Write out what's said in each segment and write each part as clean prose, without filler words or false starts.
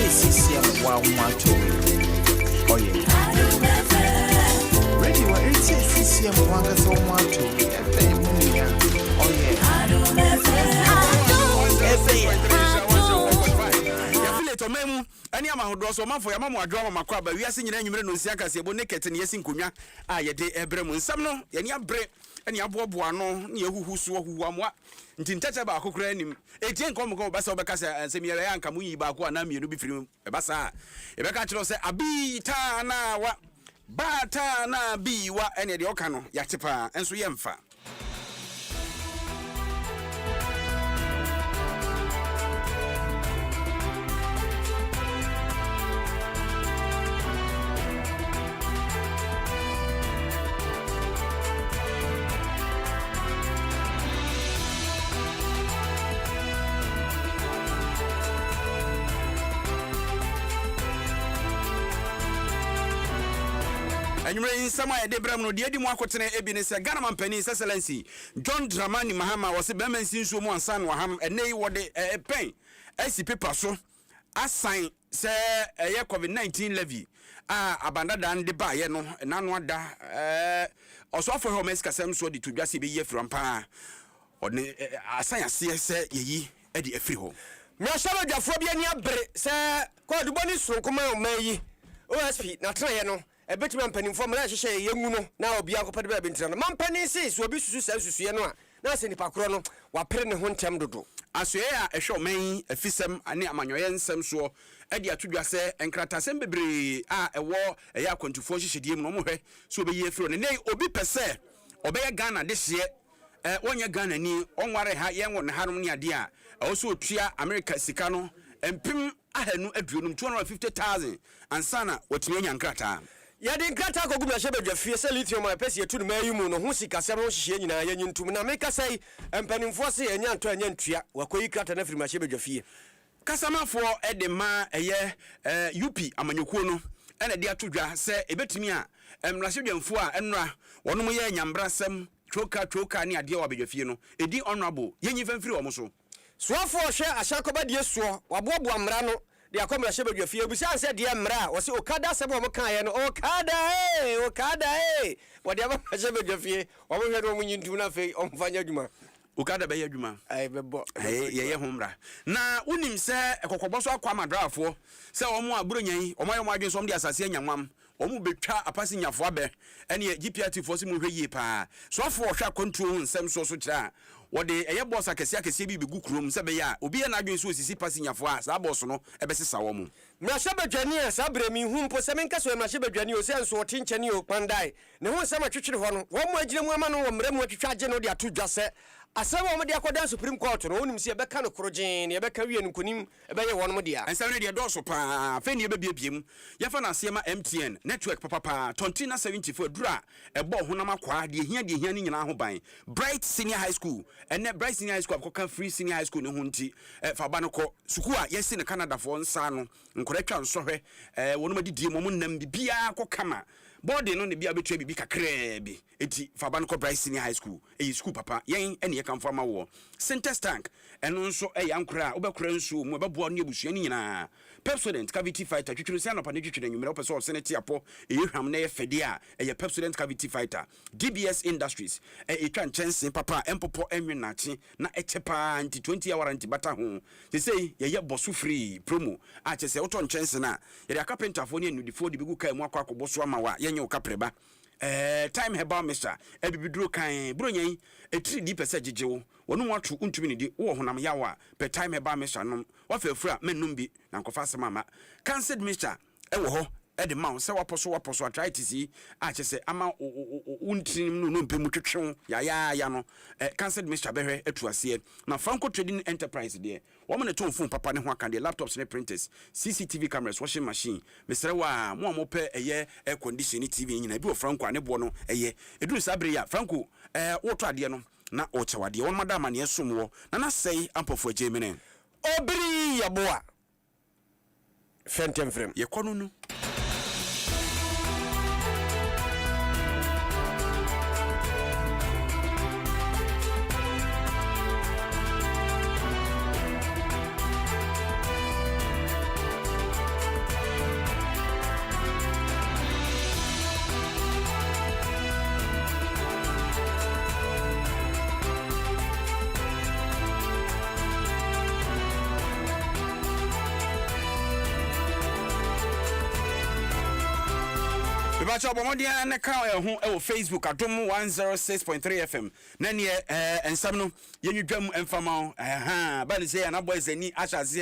CCM wa umato. Oh yeah. Radio wa CCM wanga so umato. Oh yeah. To memu ani amahodo so manfo ya mamu adwo makwa ba wiase nyina nwumre no NAKET KASIEBO NAKET ne yesi nkonwa a yede ebre mu nsam no ye ne abre ani aboboa no ne yehuhu so huhu amwa nti ntete ba akokora anim etie nkom ko ba se obekasa nsem yere ya nka munyi ba ko na mienu bi firi e ba sa e be ka kiro se abi ta na wa ba ta na bi wa ene de oka no ya tepa enso ye mfa. Anyway, sama ya debram no de mu akotene ebi ne se Ghana mampani excellency John Dramani Mahama wose bemen sinso mu ansan wa ham enei wode pen asi paper so assign se ye COVID-19 levy abandada nde ba ye no nanu ada osofo ho mes kasem so de tudwase be ye frampa one assign ase se yeyi e de afri ho me asaba dwafo bia ni abre se code boni so koma o mayi OSP na tra ye no ebetumi ampani fo mra hyehyɛ yengu no na obi akopade ba bentira no mampani se so obi susu sa susuye no a na se nipa koro no wapere ne ho ntem dodo asoye a ehwe oman afisem ane amanyoye nsem so ade atodwa se enkratasem bebre a ewo eya akwantufo hyehyedie mu no mo hwɛ so obeyi afiro ne nei obi pese obeye Ghana de hye wonye Ghana ni onware ha yenwo ne hanom ne ade a oso otua America sika no empim ahanu aduonum 250,000 ansana wotumi nya nkrata ya de nkrata kogu na hye badwafie se Lithium ma pese yetu ne mayi mu no ho sikasem ho hye nyina ya nyintum na meka sai empanimfo se enya nto enya ntua wakoyi krata na firi ma hye badwafie kasamafo ede ma eye UP amanyekuo no ene de atodwa se ebetumi a mrahwedwamfo a enra wonom ye nyambrasem choka ne ade wa badwafie no edi honorable yenyi famfiri wo so soafo hwe ahyakoba de so waboabo amra no de akomra hye badwafie busa se de amra wo se okada se bo mo kan ye no okada wode aba hye badwafie wo mo hwe do munyintu na fe omfanya dwuma okada be yadwuma ai bebo ye homra na unim se ekokobọ so akwa madrafo se omo aburonyan omo ayo adwen so om de asase anyanwam omo betwa apase nyafo abe ene GPRT fo se mo hwe yie pa so afo hwa control nsem so kira wode eye boss akese bi begu krom se be ya obi na adwen so osisi pase nyafo a sa boss no ebesesa wo mo mrahye badwani a sa bremi hu mpo se menka so mrahye badwani o se nso ote nkyani o pandai ne ho nsem atwetwere ho no wo mo agire mu ama no wo mremu atwetwa age no de atodwa se asema mo de akoda Supreme Court no onim se ebeka no krojin ne ebeka wie nkonim ebeye won mo dia ensem ne de doso pa fe ne ebebiebiem yafa na asema MTN network papa tontina 74 dura ebo honam akwa de hia ni nyina ho ban Bright Senior High School ene Bright Senior High School akoka Free Senior High School ne ho nti fa ba no ko suku a yesi ne Canada fo nsa no nkoretwa nsohwe wonum adidie mo nam bibia akokama body no ne bia betwa bibi kakra bi eti fa ba no ko Bright Senior High School school papa yen ene yekamfo ma wo center tank eno nso yankra obekura nso mu beboa no ebusua ni nyina Pepsodent cavity fighter twitwuru se anopa ne twitwuru nwumere opese o senate apo ehwam na ye fede a Pepsodent cavity fighter DBS Industries etwa nchense papa empopo enwenachi na echepa anti 20 hour anti bata ho se ye boso free promo a chese oto nchense na ye carpenter fo ne nudifo de bigu kai mu akwa akoboso ama wa yenye okapreba time herbal mixture ebibiduro kan bronyan etiri di pese gigewo wonu watu untumi ne di wo honam yawa per time herbal mixture no wafafura menum bi na nkofa asema ma cancer mixture ewo ho ede ma se waposo arthritis a chese ama untim no mpemu twetwe ya no cancer mixture behwe atuase na Franco Trading Enterprise de wo me to phone papa ne ho aka de laptops ne printers CCTV cameras washing machine mesere wa mo pe eye air conditioning TV nyina bi wo Franco ane bo no eye eduru sabre ya Franco wo to ade no na o chawade wo madama ne esomwo na sei ampofo agemene obiri yaboa fentem frem ye kono no Bebacha Bomodia and the Facebook ADOM 106.3 FM. Nany and some you drum and famo. But say and boys any ashes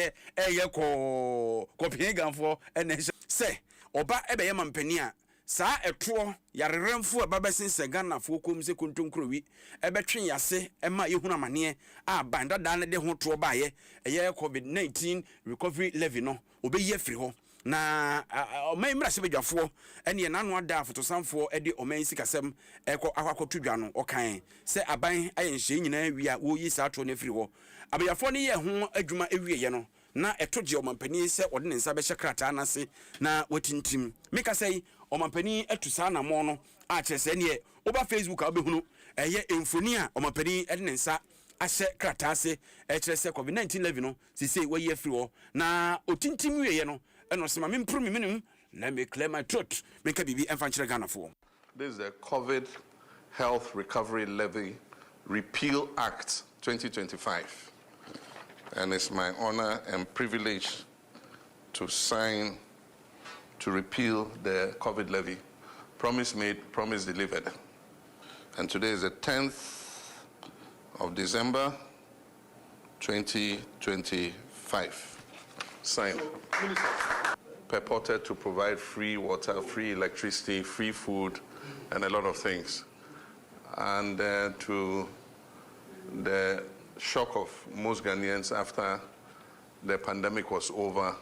Copenhagen for and say Oba Ebeyaman Penia. Sa etro yare remfu ababa sinse Ghana fo komse kuntum krowi ebetwen yase ema yehuna mane a banda dan de ho tro baye eye COVID-19 recovery levy no obeyi afiri ho na oman mra se bedwafo ene nanu ada fotosanfo ede oman sikasem akwakoto no okan se aban ayenhye nyina wi a wo yi sa tro na afiri ho abayafo ne ye ho adwuma ewieye no na etoje omampani se ode ne nsa be hyekrata na se na watintim meka sei omampani etusa na mo no a kyerese ne oba Facebook a obehunu eye emfoni a omampani ede ne nsa ahye krata se kyerese COVID-19 levy no sisi wayi afiri ho na otintim wieye no eno sema memprum minimum let me clear my throat meka bibi emfa kyerɛ Ghana fo. This is the COVID Health Recovery Levy Repeal Act 2025. And it's my honor and privilege to sign to repeal the COVID levy. Promise made, promise delivered. And today is the 10th of December, 2025. Signed. Purported to provide free water, free electricity, free food, and a lot of things. And to the shock of most Ghanaians after the pandemic was over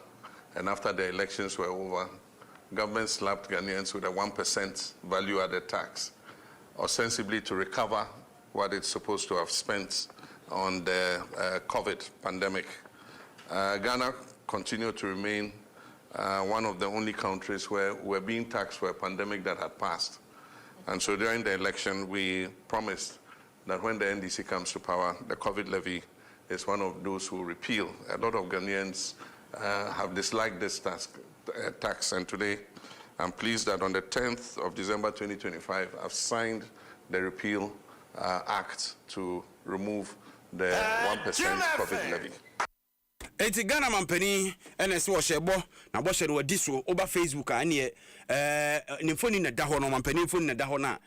and after the elections were over, government slapped Ghanaians with a 1% value-added tax, ostensibly to recover what it's supposed to have spent on the COVID pandemic. Ghana continued to remain one of the only countries where we're being taxed for a pandemic that had passed. And so during the election, we promised that when the NDC comes to power, the COVID levy is one of those who repeal. A lot of Ghanaians have disliked this tax, and today I'm pleased that on the 10th of December 2025, I've signed the Repeal Act to remove the 1% COVID levy. Eti Ghana mampani NS wo shebo na bo shero wadi so oba Facebook ane ne phone na da ho no mampani phone na da ho na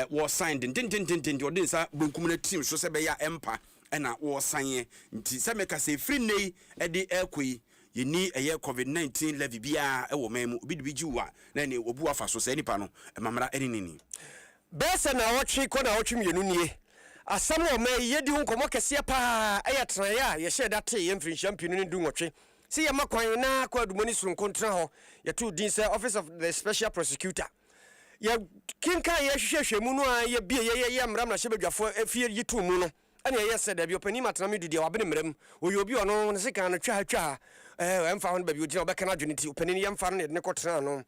wo sign din odi nsa bonkum na team so se be ya empa na wo sign nti se meka se free nei e de ekoi yeni eye COVID-19 levy bia e wo memu obi de bi jiwa na ne obu afa so se nipa no mamra enini besa na wo twi ko na wo twi mienu nie asam o me yedi hu komo kese pa ayatran ya ye she date ye mfiri champion ni du nwotwe si ye makwan na kwa dumoni surunko ntra ho ye to din say office of the special prosecutor ye kinka ye hwehwehwe mu no a ye bie ye mram na hyebadwafo afie yitu mu no ane ye se da bi opani matna me dudia wabene mram oyi obi ono ne sika no twa emfa ho ba bi odina obeka na adwene ti opani ye mfa no ne kotran no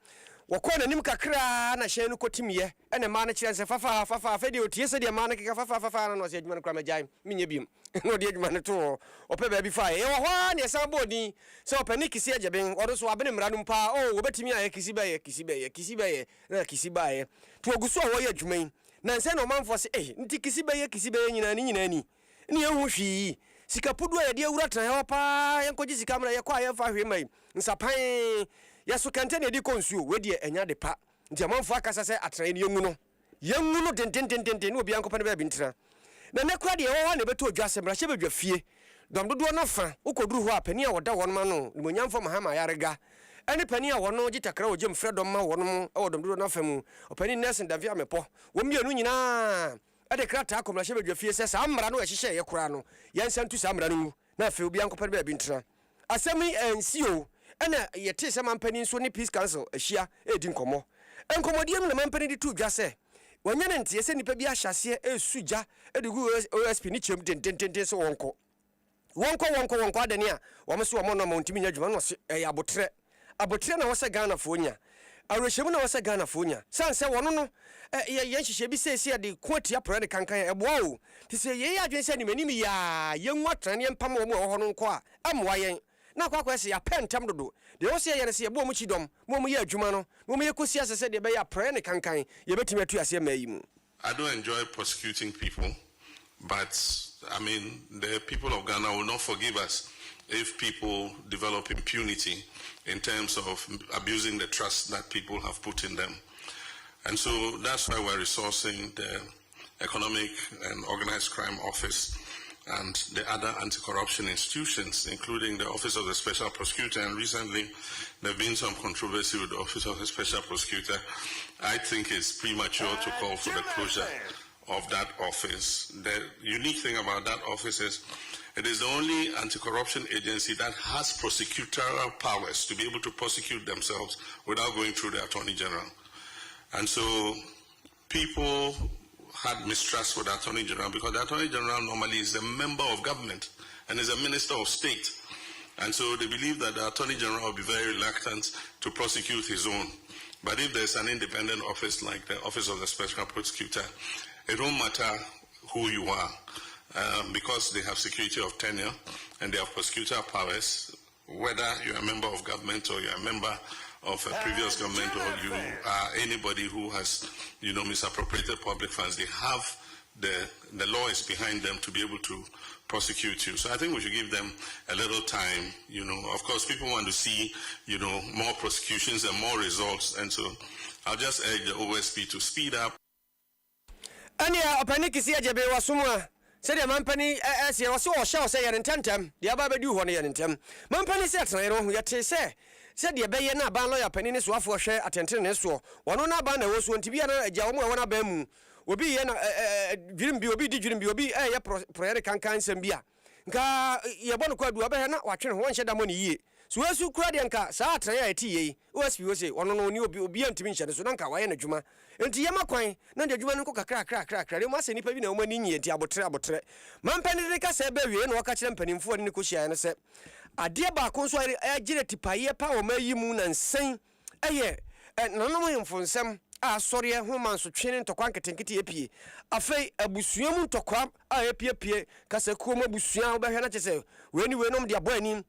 wakona nim kakra na hye no kotimiye ene ma na kire se fafa fa de otie se de ma na keka fafa na se adwuma no kra magyan menye biem no de adwuma no to ope ba bi fa e wo ho na se abodi se opani kisi ageben odo so abene mra no mpa o obetimi aye kisi ba ye na kisi ba ye to oguso wo ye adwuma na nse no manfo se nti kisi ba ye nyina ni ne ehu hwi sika pudu ya de awura tan he pa yenkoji sika mra ye kwa ye fa hwe mai nsapan yaso kante ne di konsuo we de enya de pa nti amanfo akasa se atran ne yengu no den obi ankopa ne ba bi ntira na ne kwa de wo wa ne beto odwase mra hye bedwa fie dom dodo no fa ukoduru ho apani a woda won ma no monyamfo mahama yarega ene pani a wono gitakra wo gem fredom ma wono e wodom dodo no fa mu opani nesen davia mepo wo mienu nyina ade krata akomra hye bedwa fie se sa amra no ehye ye kura no yansantu sa amra no mu na fa obi ankopa ne ba bi ntira asemi ensio ena yete se mampani so ne peace council ahia edi nkomo enkomodiem na mampani di tu dwase wanyane ntie se nipa bi ahyase esuja edigu OSP ni chem den so wonko adani a womse wo no montimi nya dwuma no se abotre na wose Ghana fonya awrehemu na wose Ghana fonya sanse wono no ye hihye bi sesi ade kwatia prade kankan eboa o ti se ye adwen se ni manimi ya ye nwatran ye mpam wo mo ho no nko a amwa yen na kwa se ya pentem dodo de wo se ye ne se ye bo mu chidom mo mu ye adwuma no mo mu ye kosi asese de be ya pre ne kankan ye betimi atu ase mayi mu. I don't enjoy prosecuting people, but I mean the people of Ghana will not forgive us if people develop impunity in terms of abusing the trust that people have put in them. And so that's why we're resourcing the Economic and Organized Crime Office and the other anti-corruption institutions, including the Office of the Special Prosecutor. And recently, there have been some controversy with the Office of the Special Prosecutor. I think it's premature to call for the closure of that office. The unique thing about that office is it is the only anti-corruption agency that has prosecutorial powers to be able to prosecute themselves without going through the Attorney General. And so people had mistrust with the Attorney General because the Attorney General normally is a member of government and is a minister of state. And so they believe that the Attorney General will be very reluctant to prosecute his own. But if there's an independent office like the Office of the Special Prosecutor, it won't matter who you are because they have security of tenure and they have prosecutorial powers, whether you're a member of government or you're a member of a previous government or you are anybody who has, misappropriated public funds. They have the law is behind them to be able to prosecute you. So I think we should give them a little time. Of course, people want to see, more prosecutions and more results. And so I'll just urge the OSP to speed up. Ania opani kisi ajebe wasumwa. Said Mampany as you also shall say an intentem, the Ababa do one intentem. Mampany said, I don't yet say. Said the Bayana ban lawyer penny swap for share attention so. One on a banner was going to be a Jawama one of them will be a dream be a prayer can sembia. Ka Yabon quad Wabana watching one shed money. So as you cried and car, Satra tea, was say, one on you will be antimission, so don't Kawaii Juma. And Tiama Quine, none of you cook a crack, you must any no money in Tiabo. Mampany said, Berry and Waka Champagne for Nicosia and said, a dear Bacons, I did it to pay power, may you moon and sing. A year, and none for some. Sorry, woman so training to quank tinkety a fay a busium to crab, I appear, Casacoma busian, by her say, when you were no dear boy.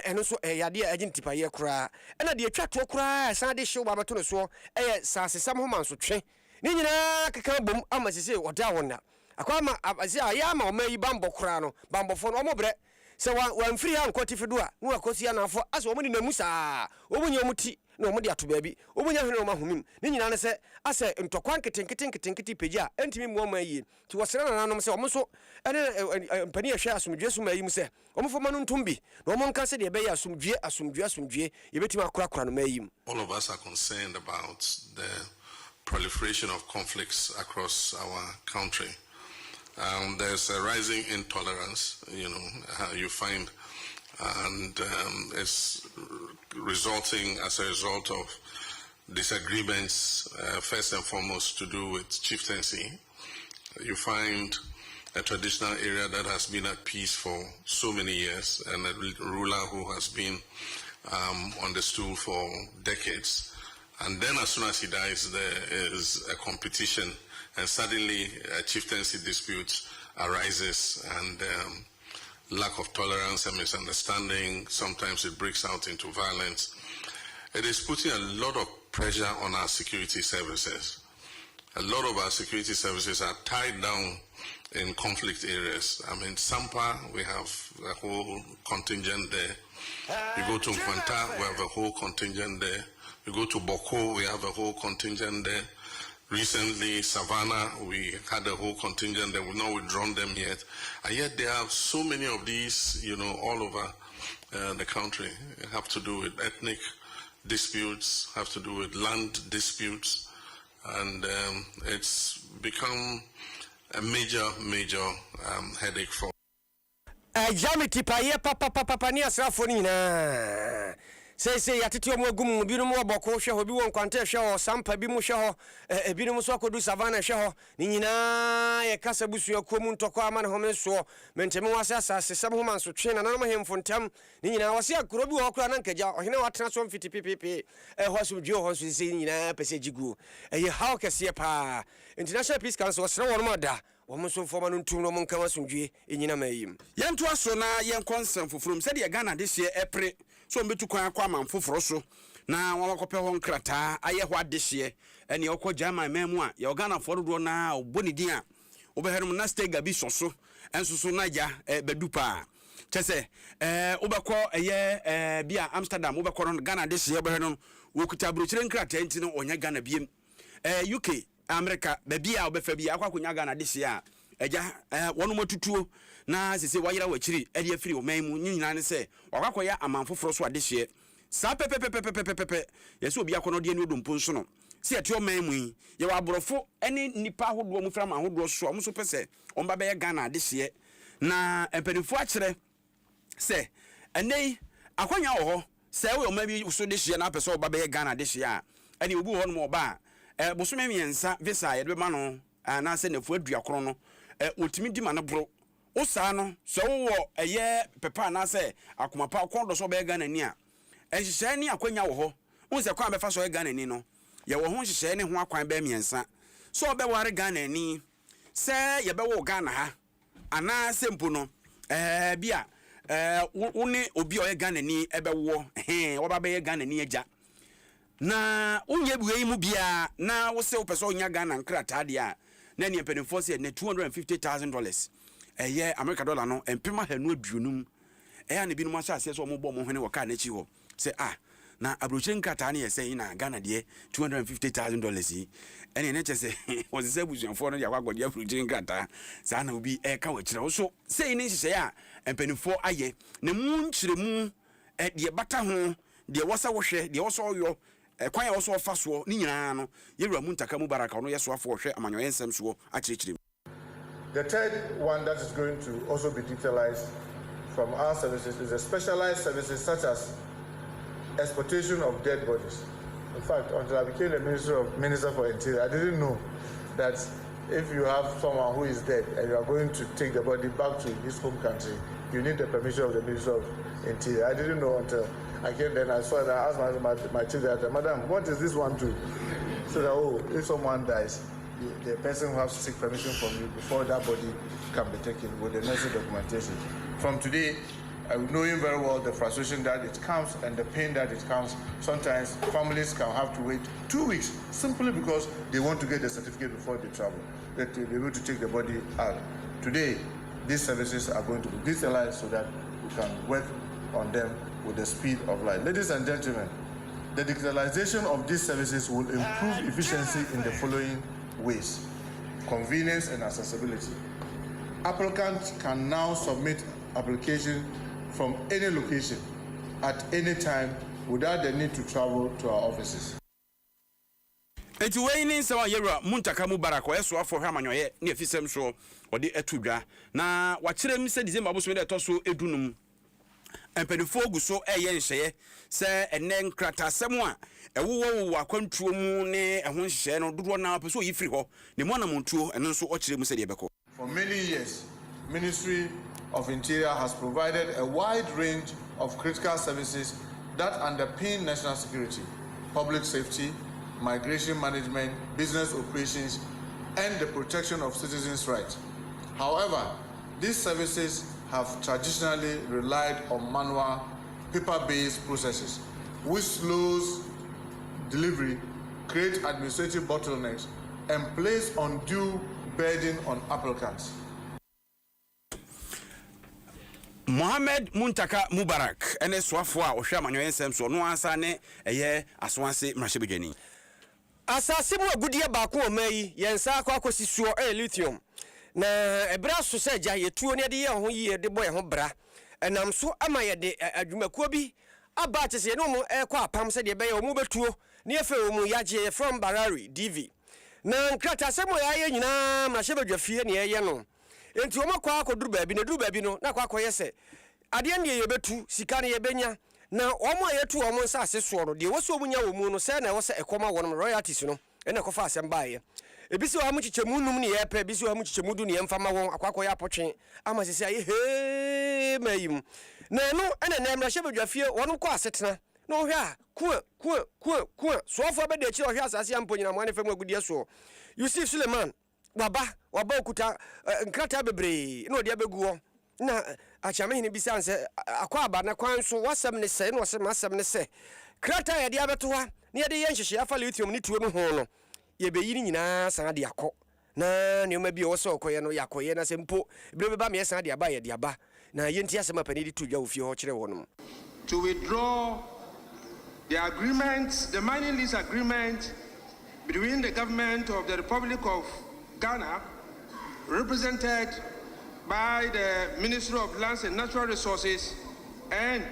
And also a idea agent to pay a cry, and a dear track to cry, Sunday show Babatuna so, a sassy some woman so train. Nina Kakabum, I must say, what down. A quama, as I am or may bambo crano, bambo for no more bread. So one free and quantity for doa, who are Cosiana for us, woman in the Musa, woman yomuti, no media to baby, woman Yahoo, Nina said, I said, into quank tinkety peja, and to me 1 may to a certain anonymous almost, and a penny shares from Jesu may say, almost for Manun Tumbi, no one can say the bay assume J, you bet him a crack on may. All of us are concerned about the proliferation of conflicts across our country. There's a rising intolerance, you find, and it's resulting as a result of disagreements, first and foremost to do with chieftaincy. You find a traditional area that has been at peace for so many years and a ruler who has been on the stool for decades. And then as soon as he dies, there is a competition and suddenly a chieftaincy dispute arises and lack of tolerance and misunderstanding. Sometimes it breaks out into violence. It is putting a lot of pressure on our security services. A lot of our security services are tied down in conflict areas. I mean, Sampa, we have a whole contingent there. You go to Nkwanta, we have a whole contingent there. You go to Boko, we have a whole contingent there. Recently, Savannah, we had a whole contingent that we've not withdrawn them yet. And yet there are so many of these, all over the country. It have to do with ethnic disputes, have to do with land disputes. And it's become a major headache for. Jamity paye papa ni asrafonina. Say yatiti omwagum bi no mo boko hwe ho bi won kwante hwe ho sampa bi mo hwe ho bi no so akodu savana hwe ho ni nyina ye kasa busua komu ntoko ama ne ho so menteme wase asase sam ho man so twe na nanom hemfo ntam ni nyina wase akoro bi ho kora na nkaja ohene watena so mfiti pipipi ho so dwo ho so sisi nyina pese jigu ye how kase pa International Peace Council wasra won mo da womo so foma no ntum no mo nka wasundwe enyina mayim yento aso na yen konsem fofurum se de Ghana de sie epre so mbetu kwan kwa man foforo so na wakope ho nkrata aye ho adehye ene okọ German memu a ye Ghana fododo na oboni din a obeherum na stay gabi soso ensoso na ja bedupa chese obekọ eye bia Amsterdam obekọ Ghana de sie obeherum wokuta brochire nkrata enti no onya Ghana biem UK America baby a obefa bi akwa konya Ghana this year eja wonu matutuo na sese wayira wachiri e de afiri o man mu nyina ne se wakwakoya amanfoforo so ade hye sa pepepepepepepe yesi obi akono de ni odompo nso no se ete o man mu yi ye wa aborofo ene nipa hodo mu frama hodo so o so pese o mba be Ghana ade hye na empanifo a kire se enei akwanya wo ho se we o ma bi so de hye na pese o ba be Ghana de hye a ene obu ho no mo ba bosome miensa visa ye de ma no na se nefu adua kro no otimi di ma no bro o sa no so wo eye pepa na se akomapa kondo so be Ghana ni a ehihye ni akwanya wo ho un se kwa be fa so Ghana ni no ye wo ho hihye ni ho akwan be miensa so be ware Ghana ni se ye be wo Ghana ha ana se mpo no bia woni obi o Ghana ni ebe wo wo ba be Ghana ni eja na unye buwe mu bia na wo se wo pese onya Ghana nkrata de a na ne penifo se ne $250,000 eye America dollar no empema hanu aduonum eya ne binum asa ase so mo bo mo hene wo ka na chi ho se na abrochi nkrata ne yese na Ghana de $250,000 yi ene ne chese wo se busuanfo no ya kwagode abrochi nkrata sa na obi e ka wa kire wo so sei ne hihye a empenifo aye ne mu nkyire mu de bata ho de wosa wo hwe de woso yo kwan ya woso fa so ni nyina no yewura mu ntaka mu baraka no yeso afo hwe amanyo ensem so akirikiri. The third one that is going to also be digitalized from our services is the specialized services such as exportation of dead bodies. In fact, until I became the Minister for Interior, I didn't know that if you have someone who is dead and you are going to take the body back to his home country, you need the permission of the Minister of Interior. I didn't know until I came there and I saw that. I asked my children, Madam, what does this one do? So that, if someone dies, the person will have to seek permission from you before that body can be taken with the necessary documentation. From today, knowing very well the frustration that it comes and the pain that it comes, sometimes families can have to wait 2 weeks simply because they want to get the certificate before they travel, that they'll be able to take the body out. Today, these services are going to be digitalized so that we can work on them with the speed of light. Ladies and gentlemen, the digitalization of these services will improve efficiency in the following ways: convenience and accessibility. Applicants can now submit application from any location at any time without the need to travel to our offices. Enti we ni nsa wa yewura muntaka mu baraka yeso afo hwa amanyoye ne afisem so ode atudwa na wa kire mi se December boso de toso edunum empenifo gu so eye nhye se ene nkrata asem a ewowo akwantuo mu ne ehon nhye no dodo na peso yifiri ho ne mo na montuo eno so o kire mu se de beko. For many years, Ministry of Interior has provided a wide range of critical services that underpin national security, public safety, migration management, business operations, and the protection of citizens' rights. However, these services have traditionally relied on manual, paper-based processes, which slows delivery, create administrative bottlenecks, and place undue burden on applicants. Mohammed Muntaka Mubarak ene swafo a ohwe amanyo ensem so no ansa ne eye asonase mrahebedwani asase mu agudie baako o mai yensa akwakosi suo lithium na ebra so se gya yetuo ne de ye ho yie de boy ho bra enam so ama ye de adwumakuo bi aba chese no mu ekwa apam se de be ye o mu betuo ne efe o mu yagye from Barari DV na nkrata se mo ya ye nyina mrahebedwafie ne ye no enti o makwa akoduru baabi na duru baabi no na kwa akoyese ade ne ye betu sika ne ye benya na omo ayetu omo nsa aseso no de woso omunya wo mu no se na wo se ekoma wonum royalties no ena kofa asem baaye ebisi wa mu chichemu num ne ye pa ebisi wa mu chichemu du ne ye mfama won akwakọ ya potwe ama sese aye he mayim na no ena na mrahebedwafie wonum kọ asetena na ohwe a ku so ofo be de chi ohwe asase amponyina mo ne fam agudie so Yusuf Suleiman waba okuta nkrata bebre na odi abeguo na achame ne bisa nse akwa aba na kwan so wasem ne se na wasem asem ne se krata ya dia betoa na ye de ye nhyehyɛ afa lithium ne tuo no ho no ye be yiri nyina san de akɔ na ne ma bi wo so okoye no yakoye na sempo bebe ba me san de aba ye de aba na ye nti asem apani de tudwa ofie ho kire wonom to withdraw the agreement, the mining lease agreement between the government of the Republic of Ghana, represented by the Ministry of Lands and Natural Resources, and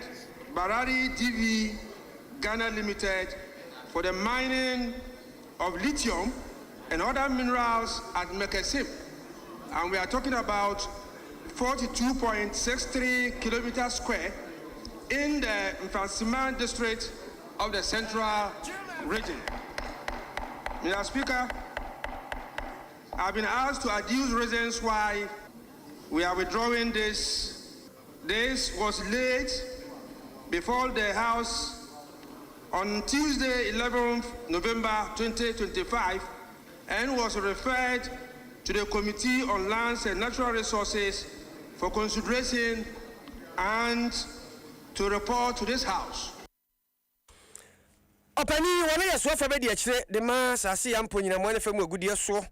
Barari TV Ghana Limited for the mining of lithium and other minerals at NAKET KASIEBO. And we are talking about 42.63 kilometers square in the Mfansima district of the Central Region. Mr. Speaker, I've been asked to adduce reasons why we are withdrawing this. This was laid before the House on Tuesday, 11th November 2025, and was referred to the Committee on Lands and Natural Resources for consideration and to report to this House. Opani wana ya so fa be de akire de ma sase ya mponyina mo ne fam agudie so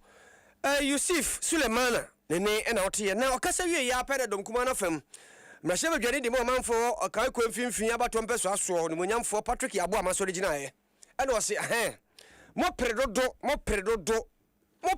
Yusuf Sulemana ne na ote na okasa wie ya pere dom kuma na fam mrahye badwane de mo manfo okai ko mfimfin abato mpeso aso ne monyamfo Patrick Yabo amaso de gina ye ene o se mo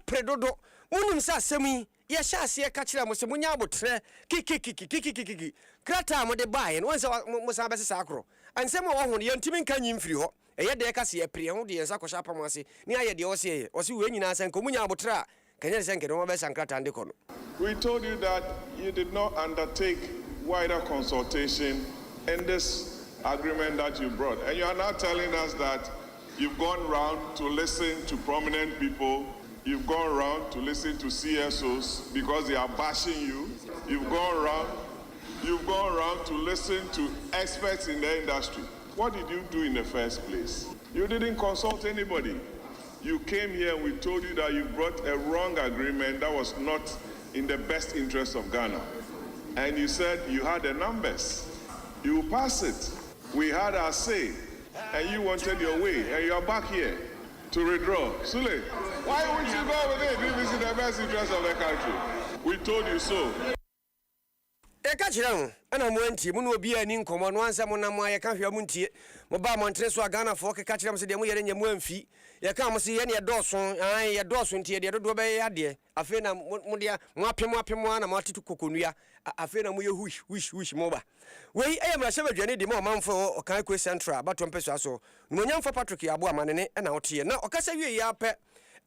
predodo unim sa asemi ya sha ase ka kire mo se munya abotre kiki krata mo de bae no wonsa mo sa bese sakro ansem wo ho ye ntimi nka nyimfiri ho eye de ka se ye pre ho de yensa ko sha pam ase ni aye de o se we nyina san ko munya abotre kanya sen ke no be sankrata ande kono. We told you that you did not undertake wider consultation in this agreement that you brought, and you are now telling us that you've gone round to listen to prominent people, you've gone round to listen to CSOs because they are bashing you, you've gone round to listen to experts in the industry. What did you do in the first place? You didn't consult anybody. You came here and we told you that you brought a wrong agreement that was not in the best interest of Ghana. And you said you had the numbers. You pass it. We had our say. And you wanted your way. And you are back here to withdraw. Sule, why won't you go with it if it's in the best interest of the country? We told you so. Eka chira ana mo anti mu no obi ani nkomo no ansa mo na mo aye ka hwa mu ntie mo ba mo ntre so agana fo ka chira mo se de mo yere nyamu amfi ye ka mo se ye ne ye doso ntie de dodo be ya de afi na mo de mo apem na mo atitu kokonua afi na mo ye hush mo ba wei aye mra hye badwane de mo manfo o kan ko central bato mpeso aso mo nyamfo Patrick Yabo amanene na ote na okasa wie ya pe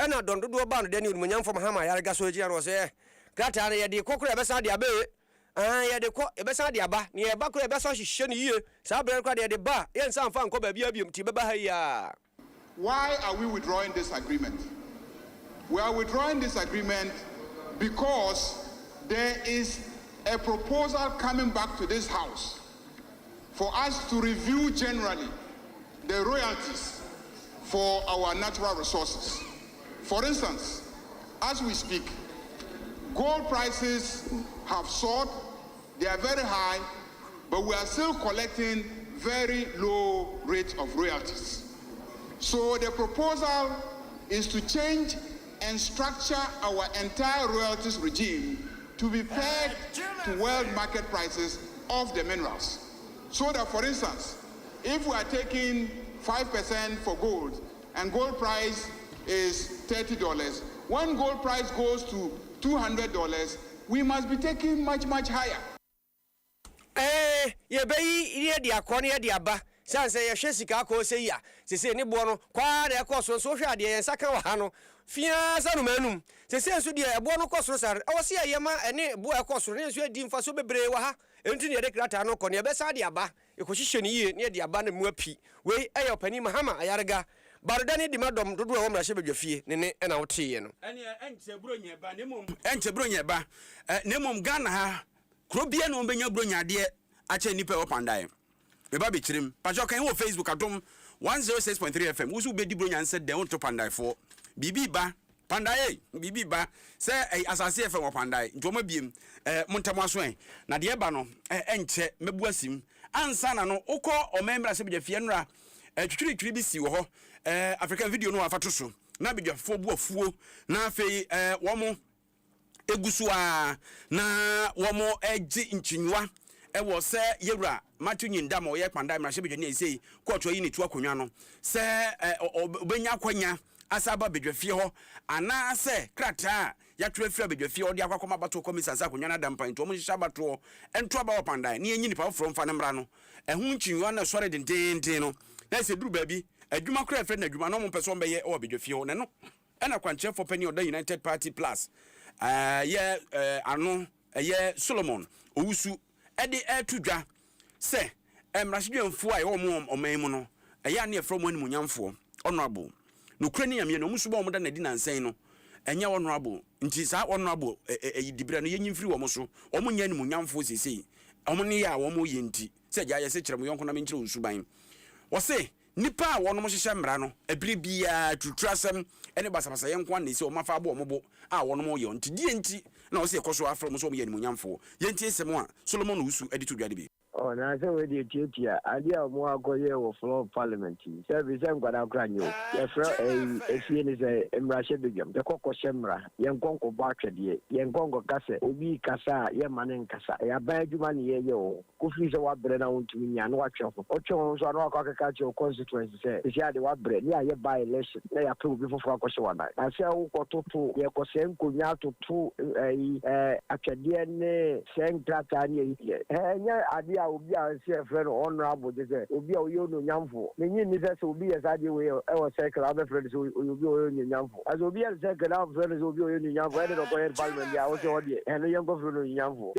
na dondodo ba no de ni mo nyamfo mahama ya ga so ejira no se krata na ye de kokoro be sa de abe ya de ko ebesa de aba ne eba ko ebesa hihye ne yie sa bere kwa de ba ye nsa mfa nko ba bia biom ti beba ha ya. Why are we withdrawing this agreement? We are withdrawing this agreement because there is a proposal coming back to this House for us to review generally the royalties for our natural resources. For instance, as we speak, gold prices have soared, they are very high, but we are still collecting very low rates of royalties. So the proposal is to change and structure our entire royalties regime to be pegged to world market prices of the minerals. So that, for instance, if we are taking 5% for gold and gold price is $30, when gold price goes to $200, we must be taking much higher. Ye be ye dia kwon ye dia ba san say ye hwe sika ko se ya se ni bo no kwa de ko so hwe ade ye saka wa ha no fia sa no manum se so de bo no ko so sare o se ye ma ene bo e ko so ne so adi mfa so bebre wa ha enti ne de krata no ko ne be sa de aba e ko hihye ne ye ne de aba na mu api we e yo pani mahama ayarga Barodani di madom dodo wo mra hye badwafie ne na wote ye no ene ente bronya ba ne mom Ghana ha kro bia no benya bronya de ache nipa opandai me ba be kirim pacho kan wo Facebook atom 106.3 FM wusu be di bronya nse de won to pandai fo bibi ba pandai bibi ba se asase FM opandai ntoma biem montamo aso en na de ba no enche mebuasim ansa na no ukọ omembra se badwafie nra twitwiri bi si wo ho African video no afato so na bedwafo bu afuo na afei womo egusu a na womo eji nchinwa wo se yewura matu nyindam o ye kpanda mra hye bedwane sei court yi ne tu akonwa no se obenya kwanya asaba bedwafie ho ana se krata ya twafia bedwafie odi akwa bato komisa sa konwa na dampa nto mo hihya bato ento aba opandan ne enyi nipa from fa ne mra no ehun nkyinwa na sore dendenden no na se duru baabi adwuma kra efre na adwuma no mo person beye o bedwafie ho ne no ena kwanche for penny oda United Party Plus ano Solomon owusu ede tudwa se emrahidwemfo a wo oman mu no eya ne efro mo animunyamfo honorable no krani yamye no musuba omoda na di nansen no enya honorable nti sa honorable dibra no yenyimfiri wo mo so omunya animunyamfo sesei omo ne ya wo mo yenti se gya yese kyerem yonko na menkyere usuban wo se nipa a wono mo hyehye mra no ebiri bia tutrasem ene basabasa yenko an nese o mafa abo omobo a wono mo ye nti die nti na wo se ekoso afro mo so mo ye animunyamfo yenti esem a Solomon Usu edi to dwade bi. Oh, na se we dey tiatia adia mo akoye wo floor parliament service ngwada kranyo ye fra efie ni se emrahye begam de kokko shemra ye nkonko ba twede ye nkonko kase obi kasa ye manen kasa ya ba adwuma ni ye o kofi se wa bre na wontumi nya no atwefo otwo so no akaka che constituency se sia de wa bre ni aye by election na ya pe obi fofo akose wana na se wo kototo ye kose nkonya toto atwede ne sentrata ni ye nya adia obi a se friend honorable de obi a oyo no nyamfo menyi ni se obi ya sade we e wo circle abe friend so obi oyo no nyamfo as obi ya circle abe friend so obi oyo no nyamfo e de ko yer parliament ya wo se odi e no yengo friend no nyamfo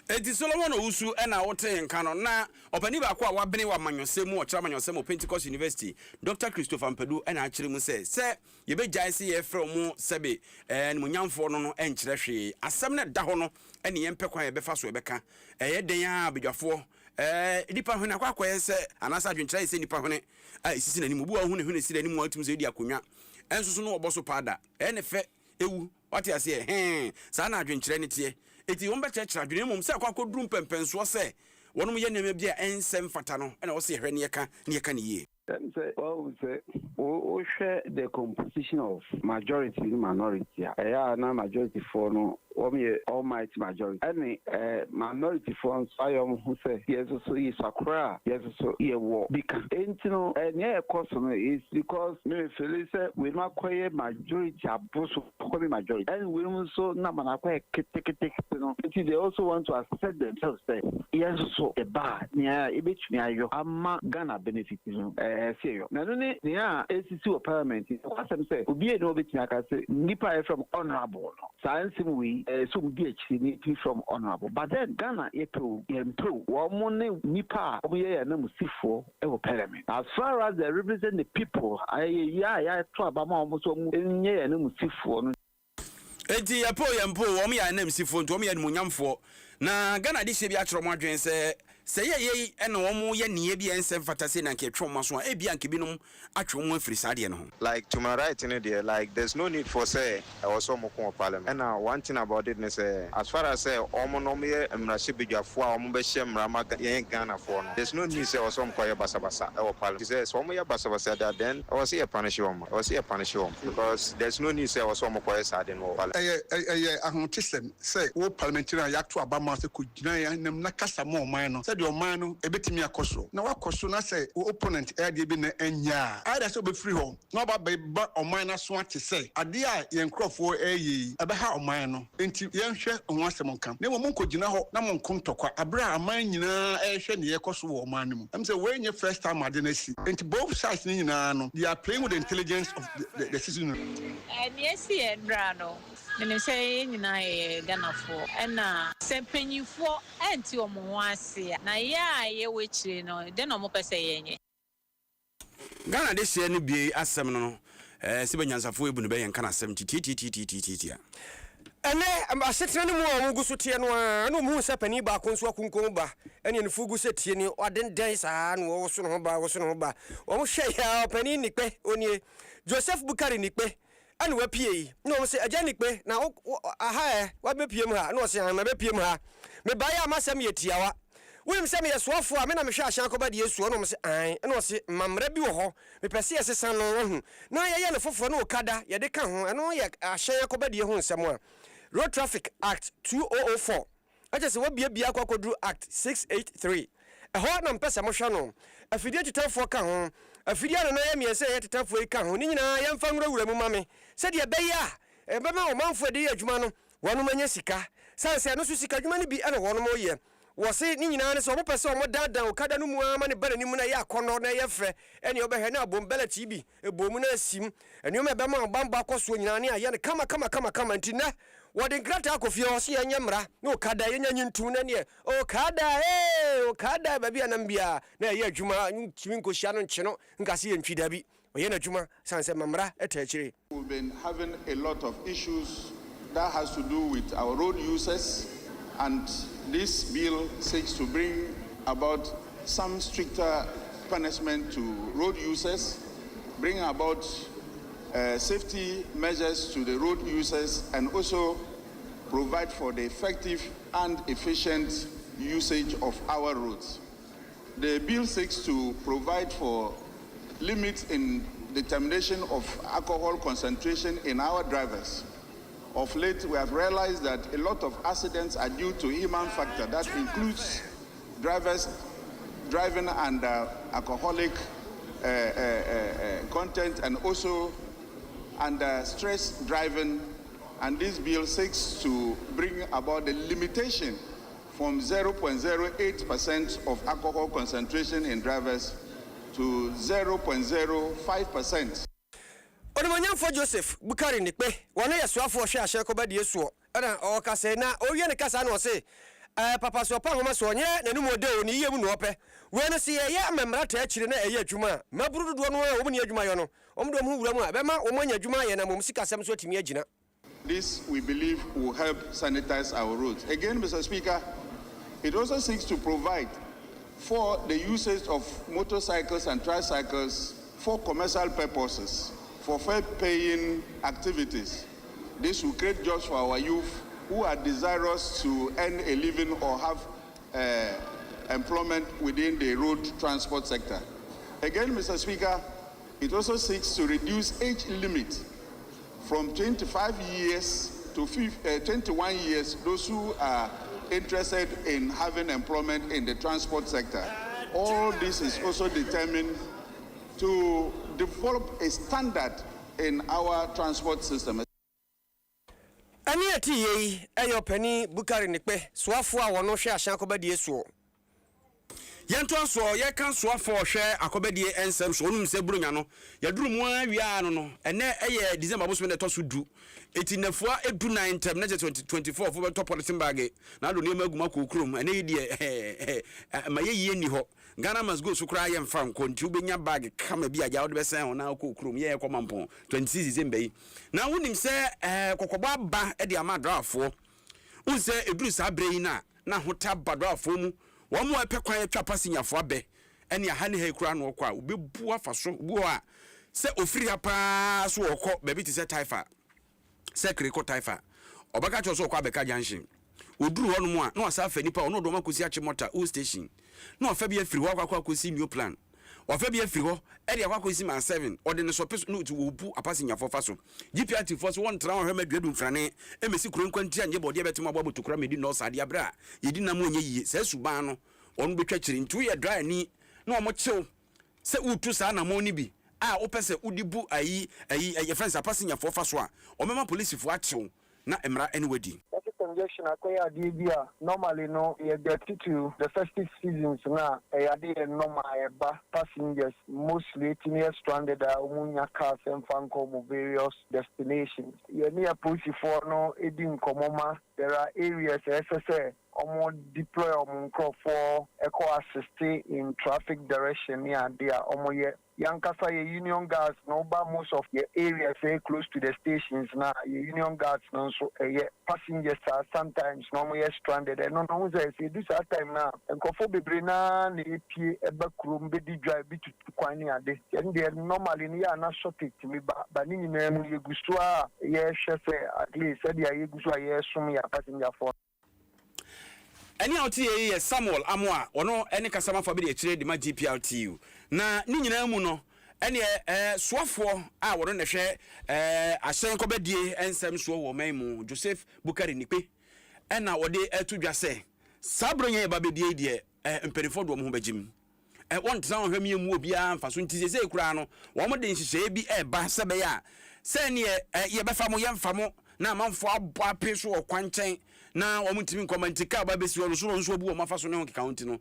eti Solomon Usu ena wote nka no na opani ba kwa wabene wa manyosem o chira manyosem o Pentecost University Dr. Christopher Mpedu ena akire mu se ye be jai se ye frɛ mu sebe ni munyamfo no enkyerɛ hwe asɛm ne da ho no ene ye mpekwa ye befa so ye beka ye den a bedwafo nipa hwene akwa se anasa adwenkyerɛ se nipa hwene a esisi na nimu bu a hwene si na nimu atum se di akonwa enso so no oboso pada ene fe ewu wate ase sa na adwenkyerɛ ne tie eti won be kyerɛ adwene mum se akwa koduru mpempenso se wonom ye neme bia ensem fata no ena wo se hwɛ ne yeka ne yie. The composition of majority and minority. Na majority for no almighty majority. Any minority for who say yes so is Sakura, yes so ye war. Because no is because me feel say we not quite majority majority. And we also not quite no. They also want to accept themselves say yes so a bad yeah me I'm gonna benefit serious. Now yeah ACC parliament what I'm say obi no bit aka say nipa from honorable science we so be from honorable but then Ghana improve one nipa obiye na musifo e parliament as far as they represent the people I to abama almost nye na musifo no enti yapo wo ya na musifo nto wo ya munyamfo na Ghana de hye bi akro mo adwen se ye ena wo mo ye ne bi ensem fatase na nke twom so e bia nke binom atwo mo afiri sade no like to my right in there like there's no need for say also mo kon parliament and one thing about it is as far as say omo no me emrahye bedwafo a omo be hye mrama ye Ghana for no there's no need say also mo koye basabasa e parliament say so omo ye basabasa that then I was here punish you because there's no need say also mo koye sade no parliament ahotisem say wo parliamentary yakto abama se ko gina ya nam na kasa mo man no the man ebetimi akoso na wakoso na say opponent e de bi na anya ada so be free home na ba oman na so ate say ade a yen krofo eyi ebe ha oman no enti yen hwe ho asem kan na mo nkogina ho na mo nkontokwa abra aman nyina ehwe ne yekoso wo oman no mu am say we nye first time ade na si enti both sides ni nyina no they are playing with the intelligence of the citizen yes endra no me say nyina Ghana for na sempanyifo enti omo ase na ya ye wechire no de no mo pese yenye Ghana de hye ne bi asem no se banyansafo ebu ne be yen kana asem titi ene asetre ne mu a gusu tie no a no mu se pani ba konso akunkon ba ene ne fugu se tie ni odenden saa no wo so no ba wo mo hwe ya pani nikpe onie Joseph Bukari nikpe anu wa pie no se agya nikpe na aha wa be pie mu ha no se han ma be pie mu ha me ba ya amasem ye tiawa wim se me yesoafo a me na me hwe ahyan koba de yesuo no se an no se mamra bi wo ho me pese ye sesan no hu na ye ne fofo no okada ye de ka ho eno ye ahyan koba de hu nsem a Road Traffic Act 2004 aje se wabia akokodru Act 683 eho na mpese mo hwe no afidie tutanfo ka ho afidia na ya miense ya tetafo yi ka ho ni nyina ya mfa nwura mu mame se de beya bema o manfo de adwuma no wono manya sika sanse no so sika adwuma ni bi ana wono mo ye wo se ni nyina ne so mo pese o mo dadan o kada no mu ama ne bana ni mu na ya akono na ye fe ene obehwe na abombele tibi ebomu na asim ene o mebema o bamba akoso nyina ne aye ne kama ntina wode grata akofie o se anya mra no kada ye nyanyi ntu na ne o kada babi anambia na ye adwuma ntimi nkohia no nche no nkase ye ntwida bi oye na adwuma sanse mamra etachire. We've been having a lot of issues that has to do with our road users, and this bill seeks to bring about some stricter punishment to road users, bring about safety measures to the road users, and also provide for the effective and efficient usage of our roads. The bill seeks to provide for limits in determination of alcohol concentration in our drivers. Of late, we have realized that a lot of accidents are due to human factor. That includes drivers driving under alcoholic content and also under stress driving. And this bill seeks to bring about the limitation from 0.08% of alcohol concentration in drivers to 0.05%. Onomanyamfo Joseph Bukari Nikpe wana ya swafo hwe ahye ko bade yesuo ana o kase na o wie ne kasa na o se papa so pa homa so onye nanu mode oni yemu no ope we no se ye amemra ta akire na eye adwuma maburu dodo no wo ni adwuma yo no omdo mu wura mu abema omanya adwuma ye na mom sika sem so timi agina. This we believe will help sanitize our roads. Again, Mr. Speaker, it also seeks to provide for the usage of motorcycles and tricycles for commercial purposes, for fair-paying activities. This will create jobs for our youth who are desirous to earn a living or have employment within the road transport sector. Again, Mr. Speaker, it also seeks to reduce age limit from 25 years to 21 years, those who are interested in having employment in the transport sector. All this is also determined to develop a standard in our transport system. Ani ati ye ayo pani Bukari Nikpe swafo a wono hwe ahyan kobadie suo Yanto so ye kan swafo hwe akobadie ensem so onum se burunya no yaduru mu awia no ene eye December boso me to so du etinafua edu 9 term na 2024 for top policy bag na do ne maguma kokrom ene de maye ni ho Ghana must go so cry and fan konti ubenya bag kama bi aja wo be sen ho na kokrom ye komampo 26 December yi na wonim se kokoba ba e de amadrafo unse eduru sa abre yi na hota badrafo mu wo mo epekwan atwa pasinyafo abe ene aha ne ha kura no okwa obebu afaso bu a se ofiri ha pa so okọ baby ti se taifa se kriko taifa obaka cho so okwa beka junction oduru ho no mu a na wasa fa nipa ono do makosi ache motor o station na ofa bi afiri ho akwa kosi new plan ofa bi afiri ho e de akwa kosi man 7 ode ne so peso no ti obu apasinyafo faso GPRT force won tra ho hwemadu mfrane emesi kuronkwanti anje bode betima abo tokura medi no sade abra yedi na mu onye yiye se suban no onu betwa kire ntu ye dry ni na omo chew se utu sa na mo ni bi a opese udibu ayi ye friends apasinyafo faso a omema police fo achew na emra anyway. Congestion akwaya DBA normally no you get to the festive seasons na normal passengers mostly near stranded umunya cars and fanko various destinations you near push for no edin komoma there are areas SSA deploy for eco assist in traffic direction near there Yankasa union guards no ba most of the areas very close to the stations now union guards no so passengers are sometimes normally stranded and no say this time now and kofo bebre na pie eba krum be di drive bi to kwani ade and they normally near na shortage me ba ni nyina mu yegusu a ye hwese at least said ya yegusu a ye sum ya passenger for Any out here Samuel Amwa ono any kasama for be the trade ma GPRTU na ni nyina mu no ene soafo a wono ne hwe ahyen kobadie ensem so wo maimu Joseph Bukari Nikpe ena wode atudwa se sabronye ba bedie die emperifo do mo ho bagim want sound hwem ye mu obi a mfa so nti se kura no wo mo de nhihye bi eba sebe ya se ne ye befa mo ye mfa mo na amanfo abo ape so okwanchen na wo mutimi nkomantika ba besi wo so nso obu wo mafa so ne ho kikaunti no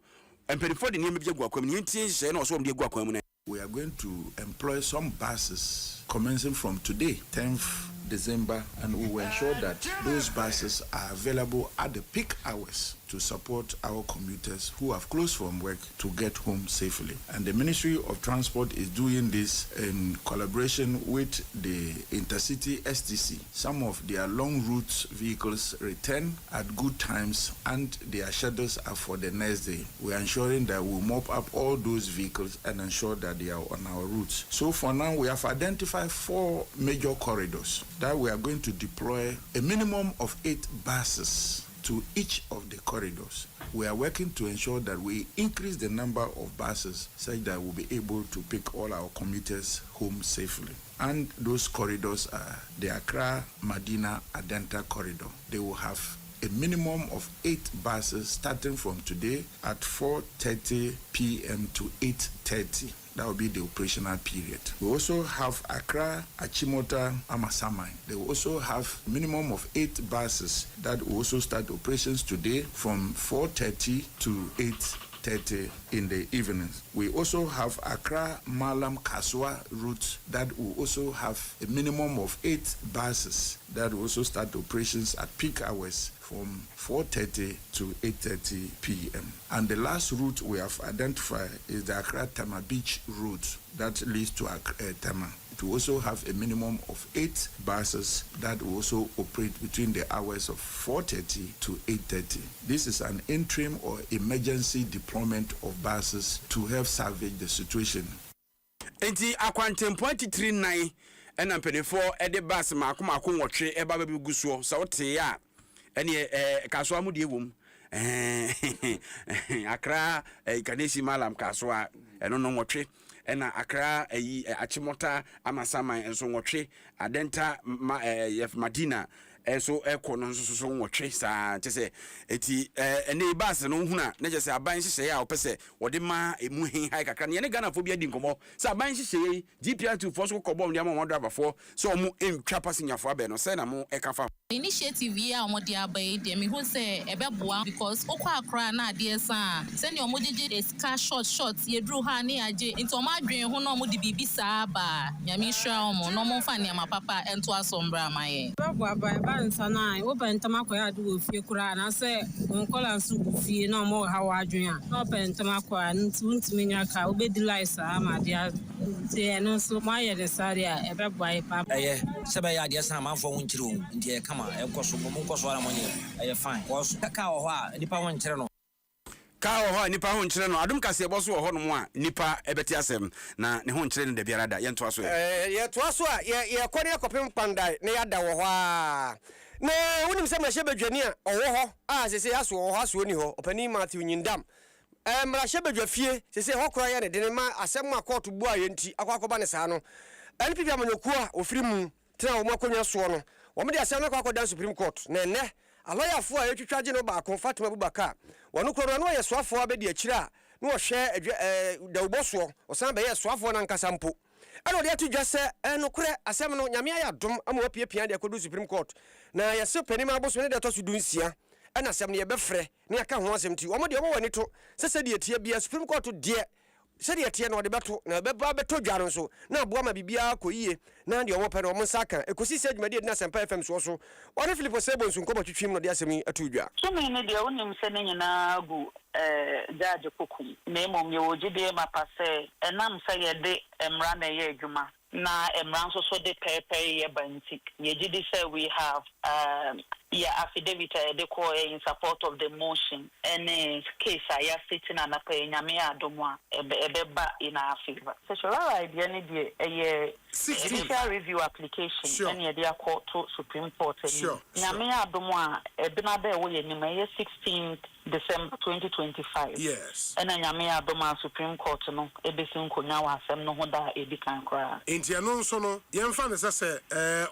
empedifo de ne mebia gu akwam ne ntie nhihye na wo so wo de gu akwam ne. We are going to employ some buses commencing from today, 10th December, and we will ensure that those buses are available at the peak hours to support our commuters who have closed from work to get home safely. And the Ministry of Transport is doing this in collaboration with the Intercity STC. Some of their long route vehicles return at good times and their schedules are for the next day. We are ensuring that we mop up all those vehicles and ensure that they are on our routes. So for now, we have identified 4 major corridors that we are going to deploy a minimum of 8 buses to each of the corridors. We are working to ensure that we increase the number of buses such that we'll be able to pick all our commuters home safely. And those corridors are the Accra, Medina, Adenta corridor. They will have a minimum of 8 buses starting from today at 4:30 p.m. to 8:30. That will be the operational period. We also have Accra, Achimota, Amasamai. They will also have a minimum of 8 buses that will also start operations today from 4:30 to 8:30 in the evenings. We also have Accra, Malam, Kaswa route that will also have a minimum of 8 buses that will also start operations at peak hours from 4:30 to 8:30 p.m. And the last route we have identified is the Accra Tama Beach route that leads to Tama. It will also have a minimum of 8 buses that will also operate between the hours of 4:30 to 8:30. This is an interim or emergency deployment of buses to help salvage the situation. Enti akwantempo 39 ena mpedefo ede bus mako nwotwe eba babi gusuo so wote ya ene kasoa mu de wom Accra Kanesi Malam kasoa eno no nwotwe ena Accra Achimota Amasamai enso nwotwe Adenta Medina so ekono nso nwotwe sa tese eti ene bus no huna na je se aban hihye ya opese wode ma emu hin hai kakra ne Ghana fo bia di nkomo sa aban hihye GPR2 fo so kobom dia mo driver fo so omu entwa passenger fo abe no se na mo ekafa initiative here omodi abai de me hu se ebeboa because okwa akra na ade san se ne omodije eska short ye dru ha ne age nti omadwen ho no omodi bibi sa ba nyame hwa omo no mo fa ne amapapa ento asombra amaye beboa ba nsana wo bentama koya de wo fie kura na se onkola nsu bu fie na mo ha wa adwen a no bentama kwa ntimi nyaka obedi lice ama dia te no so maye de sare a ebeboa e papa sebe ya dia san manfo wonchiro nti e kama e koso mo koso ara monye e fine koso ka ho a nipa wonchire no ka ho nipa ho nkyere no Adom Kasiebɔ so ho no mo a nipa ebeti asem na ne ho nkyere no da biara da ye ntoa so ye toa so a ye kɔne akɔpem pandai ne yada wo ho a na wonim sɛ mahye badwani a ɔwɔ hɔ a sese aso wɔ hɔ aso ni hɔ opani Matthew Nyindam mrahye badwa fie sese hɔ kora ye ne de ma asɛm akɔto bu a ye nti akɔba ne saa no NPP amanyoku a ofiri mu tena wo makonwa so no wo me de asɛm akɔda Supreme Court na ne a lawyer fo a yetwitwaje no ba ko Fatima Abubakar wono kro no ye soafo abedi akira no hwe dawboso osan be ye soafo na nkasa mpo ano de atudwa se no kre asem no nyame ya dom ama wapiapia de akodu Supreme Court na yese panima aboso ne de to so dunsia ana asem ne ye befre ne aka ho asem ti omo de omo wani to sese de etia bia Supreme Court de se de etia no de beto na beba beto dwaro so na aboa ma bibia akoyie na de omo pe no omo saka ekosi se dwuma de na Sempa FM so one Philip Sebo nso nkoba twitwim no de asemi atudwa so me ne de wonim se ne nyina gu judge kokum na emom ye wogide mapase enam se ye de emra na ye adwuma na emra nso so de pepe ye bantik ye gidi say we have affidavit de call in support of the motion any case I sitting and pay nyame adomwa ebeba in our favor so sure idea ne de judicial review application any dey court to Supreme Court nyame adomwa ebina be wo ye ni 16th December 2025 yes and nyame adoma Supreme Court no ebesin konya wa asem no ho da edikan kra enti eno nso no yemfa ne sese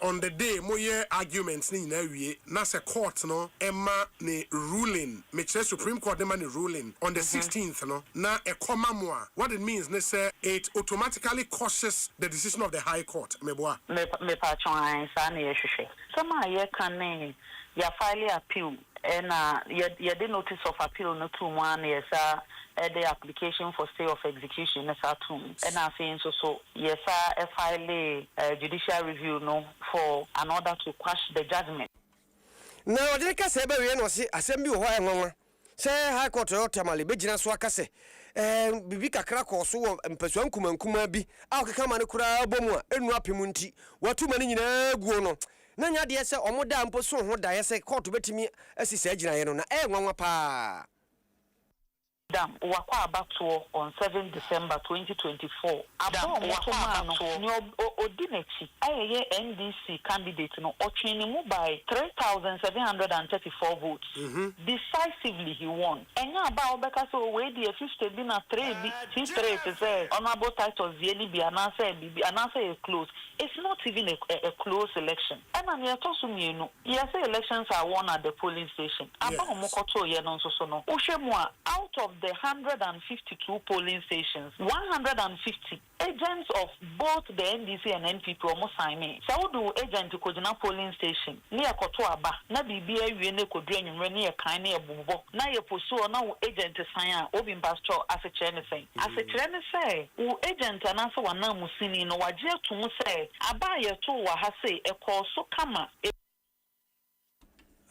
on the day mo ye arguments ni ni nyina wie na se court no ema ne ruling me chere Supreme Court ema ne ruling on the 16th no na e koma mo a what it means ne say it automatically causes the decision of the High Court meboa me patron sa na ye hwehwe sama ye kan ne ya file appeal and ye the notice of appeal no to one yes the application for stay of execution is at home and I think so yes file judicial review no for an order to quash the judgment now the case be we no se assembly ho enwanwa say High Court yo tamale be gina so aka se bibi kakra ko so wo mpasua nkumankuma bi a okeka ma ne kura bomu a enu apemu nti watuma ne nyina guo no na nya de se omoda mpo so ho da ye se court betimi asisa gina ye no na enwanwa pa Dam wakwa abato on 7 December 2024. Dam wakwa abato ni odinechi ayeye NDC candidate no otwini mu by 3,734 votes. Decisively he won. Enya aba obeka so we di 50 bi na 3 bi 3 to say honorable titles yeli bi anase close. It's not even a close election. And I'm here to sumienu. Yes, elections are won at the polling station. Aba omokoto ye no so no. Ushemwa out of the 152 polling stations, 150 agents of both the NDC and NPP almost sign me. So do agent to Kojina polling station near Kotoaba, na BBA Yene Kodren near Kine Bubo, na ye pursue now agent to sign Obin Pastor as a Chenese. As a Chenese, who agent and answer one now Musini no wajia to say, Abaya to Wahase, a call so kama.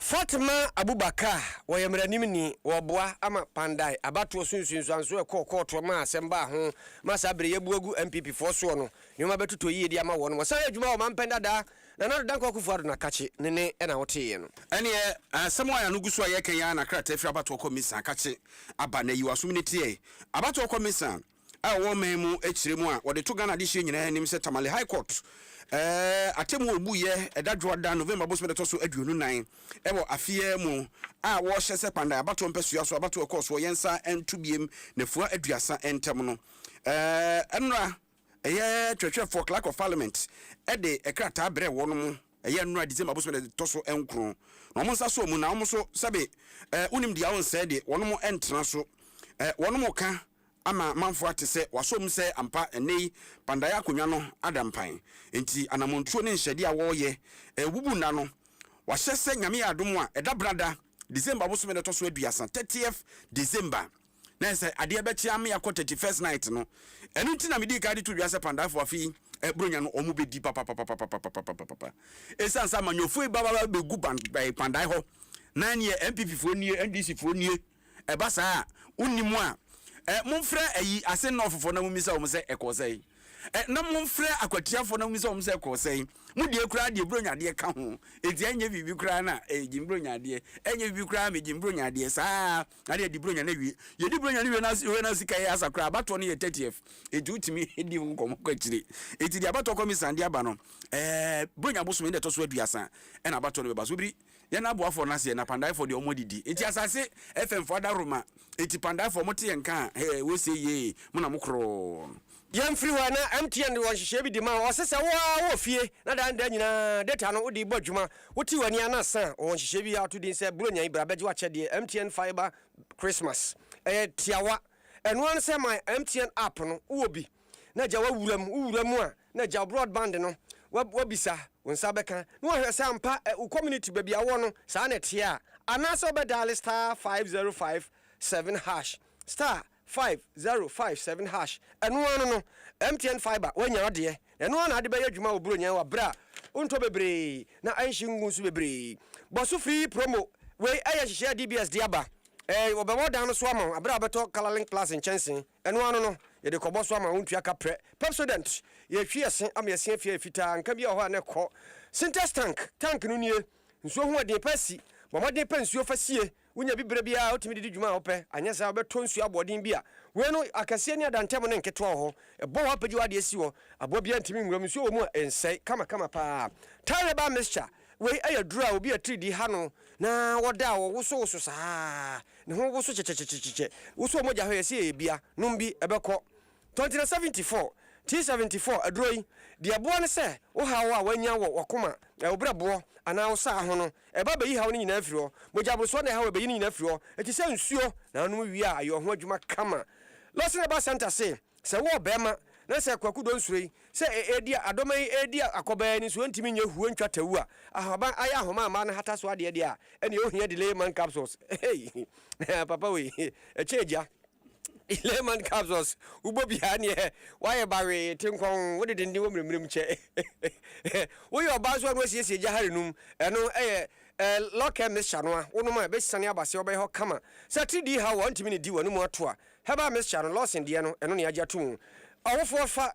Fatima Abubakar wayemranimni wobwa ama pandai abatu osunsunsu anso ekọ ma asemba ho masabre yebuagu MPP foso no nyoma betuto yie di ama wono wasa adwuma o mampenda da na na dan kwakufu ado na kache nene na wote no ene asemo ya no guso ye kan ya na krata afri abatu komisa kache aba na yiwaso minite abatu komisa a wo memu echiremu a wode to Ghana de hye nyina anim se Tamale High Court atemu obuye edadwo da November boss me so aduonu nan ebo afie mu a wo hye se panda abato mpesua so abato ekoso yensa entubiem nefua aduasa entem no enra eye twetwe for clerk of parliament ede ekrata bre wo no mu eye enra December boss me so enkro no mo nsa so mu na mo so sabe unim dia won se de wo no mo entena so wo no mo ka ama manfo ate se wasom se ampa enei pandaya akonwa no adampan enti anamontuo ne nhede a wo ye wubu na no wahye se nyame adom a edabrada December boso me to so aduasa 30th December na se ade be chia me yakọ 31st night no enu nti na medi ka de to duasa pandafo afi bronya no omu bedi papa esansa manyofo baba be gu pandai ho na ne MPP fo nie NDC fo nie eba saa unimu a momfrɛ ayi ase no ofofo na mumisa wo se ekosai na momfrɛ akwatiafo na mumisa wo se ekosai mudie kura de bronyade ka ho edi anya bibi kura na jimbronyade anya bibi kura me jimbronyade saa ade di bronya na wie ye di bronya na wie na sika ya asakura abato no ye 30th edi utimi edi hu komo kwatire edi di abato komisa ndi aba no bronya boso me de to so aduasa na abato no be baso biri ye na aboafo na se na pandai for the omodidi enti asase FM for da Roma enti pandai for mote yenka we say ye muna mukro yamfri wa na MTN wo hihye bi di ma wo sese wo fie na dan nyina data no odi bodwuma woti wani anasa wo hihye bi ato din se bronya ibra beje wa chede MTN fiber Christmas tiawa eno an se my MTN app no wo bi na ja wa wuram a na ja broadband no wabisa wonsa beka no hwe se ampa community baby awo no sa na tia anasa obedal star 5057 hash star 5057 hash eno no MTN fiber wanya de eno na ade be adwuma wo bronya wa bra unto bebre na anhyi ngunsu bebre boso free promo we aya hihye DBS diaba obewo dan no so ama abra beto color link plus in chansen eno no ye de kobo so ama untua ka pre pepsodent ye hwiese ama ye fie fita nka bia ho na ko sintex tank no nie nso ho de pasi bomode pensuo fasie wonya bibre bia otimi de dwuma ope anyesa obeto nsuo abodin bia we no akase ni adantem ne nketo ho ebo wa pagi wade esi ho abo bia ntimi nwuram nsuo wo mu ensai kama pa tare ba mixture we aya dura obi a 3D ha no na woda wo so saa ne ho wo so chechecheche wo so moja ho yesi bia numbi ebeko 2074 T74 adroi de aboa ne se wo hawo a wanya wo wakoma obrabo ana wo sa ho no eba be yi hawo ni nyina afiro mojabroso na hawo be yi ni nyina afiro eti se nsuo na anu wi a ayo ho adwuma kama losene ba center se wo bema na se kwaku don surei se edia adoma edia akoba ni so ntimi nya huo ntwa tawu a ahaba aya homa ma na hata so ade de a ene ohia delay man capsules hey papa we echeja Lemon capsules ubo biane why bare tinkon wode dindi wo mremrem che wo yo bazo no siesie jahare num eno lock mixture no wono ma be sane abase obe ho kama satidi ha wo ntimi ne di wonu mu ato a heba mixture no loss de no eno ne agya to awofo fa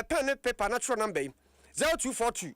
pen and paper natural number 0242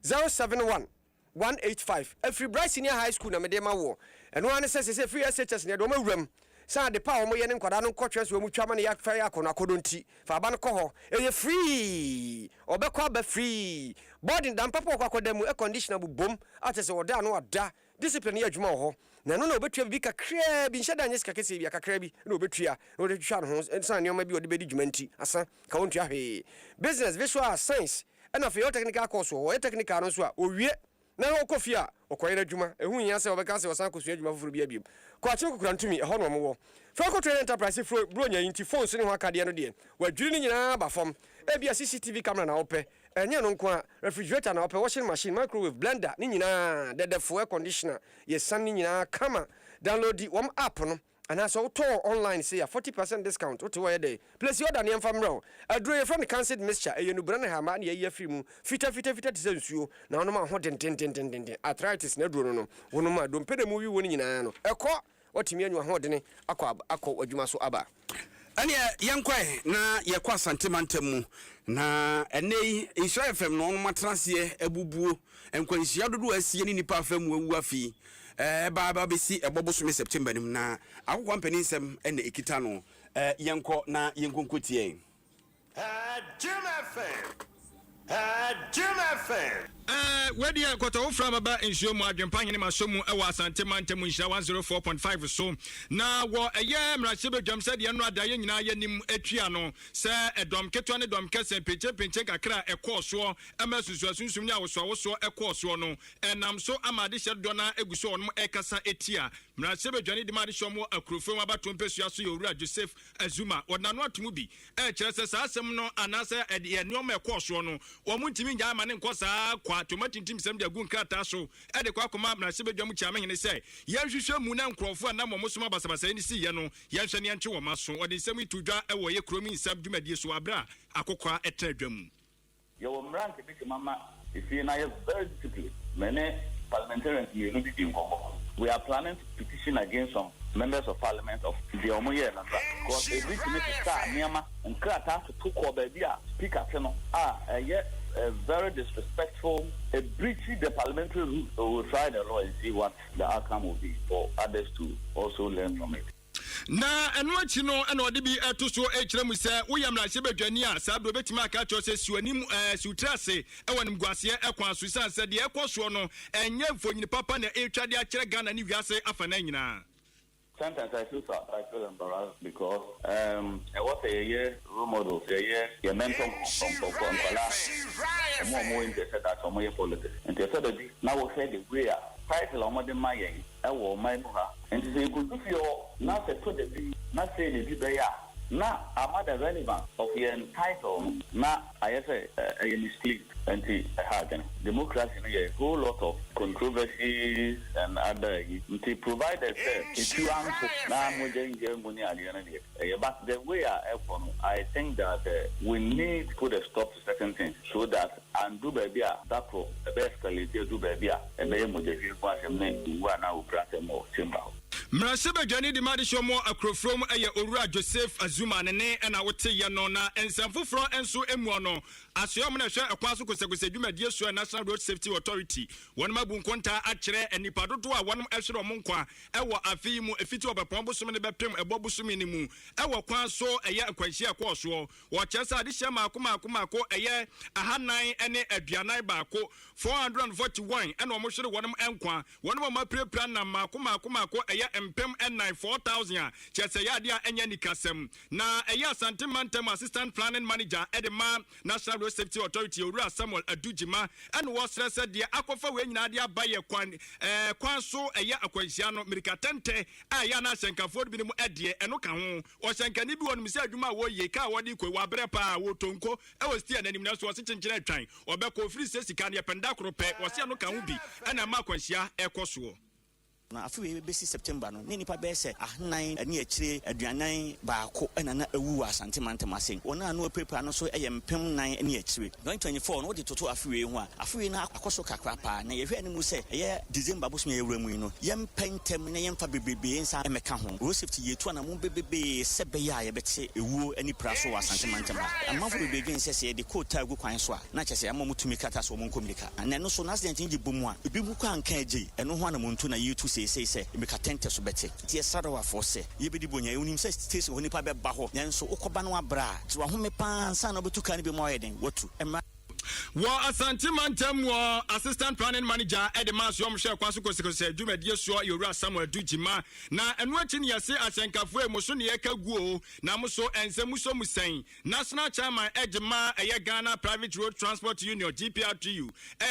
071 185 every bright senior high school na medema wo eno ane se free SHS ne do ma wuram sa de pa omo ye ne nkwada no kwatwe so mu twama ne ya fa ya kono akodonti fa ba no kɔ hɔ free obekɔ ba free boarding dan papa kɔ akoda mu conditioner bom atese woda no wada discipline ya adwuma wɔ hɔ na no obetua bi kakra bi nhyɛ da nyes kakese bi kakra bi na obetua na ode twwa no ho san ne bi ode bedi dwumanti asa ka wontua hwe business visual science na fe technical course wɔ technical no so a owie na wo kofia okoyera adwuma ehu nya se obeka se osan kosua adwuma fufuru bi abiem ko achi kokura ntumi eho no mo wo Franco Trade Enterprise bro nya inti phone so ne ho akade no de wadwiri ni nyina ba fam ebia CCTV camera na ope enye no nko a refrigerator na ope washing machine microwave blender ni nyina air conditioner ye san ni nyina kama download the app no and as auto online say a 40% discount what why day place your than from row adro from the cancelled mixture e you brand ha ma na ye free mu fita tisensuo na ono ma ho den arthritis na duro no wono ma do mpede mu wi woni nyina no ekọ otimi anyu ho de ne akọ adwuma so aba ane yankwae na yekwa santimantem mu na enei Israel FM no matrase ebubuo enkwanhia dodo asie ni nipa afam wawu afi baba besi eboboso September nim na akokwa mpani nsem ene ekita no yenko na yenkonkotie Jim FM. Where you got to from about in show more than panging my somu awa santimantem 104.5 so now what a yam rashibe jam said you know dying na yenim etriano say a dom ketwane dom kese pinche kakra e course so emesusu asunsun nya wo e course no enam so amade shed dona eguso onmo ekasa etia mrashibe dwane di made show mo akrofo abato mpesua so yowura Joseph Azuma wonano atomu bi e kire se sa asem no anase e enoma e course no wo muntimi nya amane nkosa kwa tomatin tim sem de gun krata so e de kwa koma na sebe dwam chiame hene se ye hwehwe mu na nkrofo na momosoma basabasa ni si ye no ye hwe ne nche wo maso ode sem itudwa e wo ye kromi nsam dwumadie so abra akokwa etradwam ye wo mran ke bi mama if you na ye very disciplined many parliamentarians you no be involved. We are planning to petition against some members of parliament of the Omoye because a bit to start Niama and Krata to took over the speaker a very disrespectful, a breaching the parliamentary rule. So we'll try the law and see what the outcome will be for others to also learn from it. Na enwachi no ena ode bi eto so ekire mu se wo yamra hye badwani a sabro betima ka cho se suanim sutrase ewonim guase ekwan so sanse de ekoso no enye mfonyini papa na etwade akire Ghana ni wiase afana nyina. Sometimes I feel embarrassed because I was a year role model, a mentor from more interested at some way politics. And they said that now we said the way title on the Mayan, I will mind her. And to say, good if you're not a put the not saying the be now I'm not relevant of your title. Now I say a mistake and democracy a whole lot of controversies and other provided if you answer now but the way I think that we need to put a stop to certain things so that and do baby that for the best quality do baby and then we are now more chamber. Mrasebe Johnny di madi show mo akrofrom eye owura Joseph Azuma ne na wote ye no na ensamfofro enso emu no asoyom na hwe akwaso kosegose dwumadie so National Road Safety Authority won mabu nkonta akire enipa dodo a won ehwere mo nkwa ewo afi mu efiti obepon bosom ne bepem ebobosom ni mu ewo kwan so eye akwanhyi akoso wo kyesa ade hye maako eye ahanan ene aduanan baako 441 ene wo hwere wonum enkwa wonum ma prepra na maako eye empem and 4,000 chese ya dia enya nikasem na eya santimantem assistant planning manager edema National Road Safety Authority Owura Samuel Adujima and was said dia akwafa we nyina dia baye kwan so eya akwanhia no mirika tente aya na hyenkafo bi mu ede eno ka ho o hyenkani bi wonu misi adwuma wo ye ka wodi kwe wa brɛ pa wo tonko e wo stia nanim na so wo kyenkyen atwan obɛkɔ free sika ne penda kropɛ wo sia no ka ho bi ɛna ma akwanhia ɛkɔ na afi besi September no ne nipa be se ahnan ani akire aduanan baako ena na ewu asante mantemasen ona no paper no so empem nan ani akire 2024 no de toto afi ho a afi na akoso kakra pa na yehwe ani mu se December bosom yewura mu no yempentem na yemfa bebebe nsa emeka ho road safety yetu na mu bebebe sebe ya yebete ewu ani praso asante mantema amafo bebebe nse de kota gu kwan so a na kyese amamo tumi kata so mo nkomilika na no so na accident ngi bomu a ebi mu kwa nka agi eno ho na montu na yetu say meka tente so bete tie sarawa force yebedi bonya unim say station honi pa be ba ho nso ukoba no abra ti wa home pa nsa na betuka ne be mo yeden watu Wa Asante Mantem wa assistant planning manager Edemas yom share kwaso kosekose dwumadie so Owura Samuel Adujima na enu achi ne yase asenkafo emoso ne yeka guo na moso ensemu so musen national chairman Ejima eye Ghana Private Road Transport Union GPRTU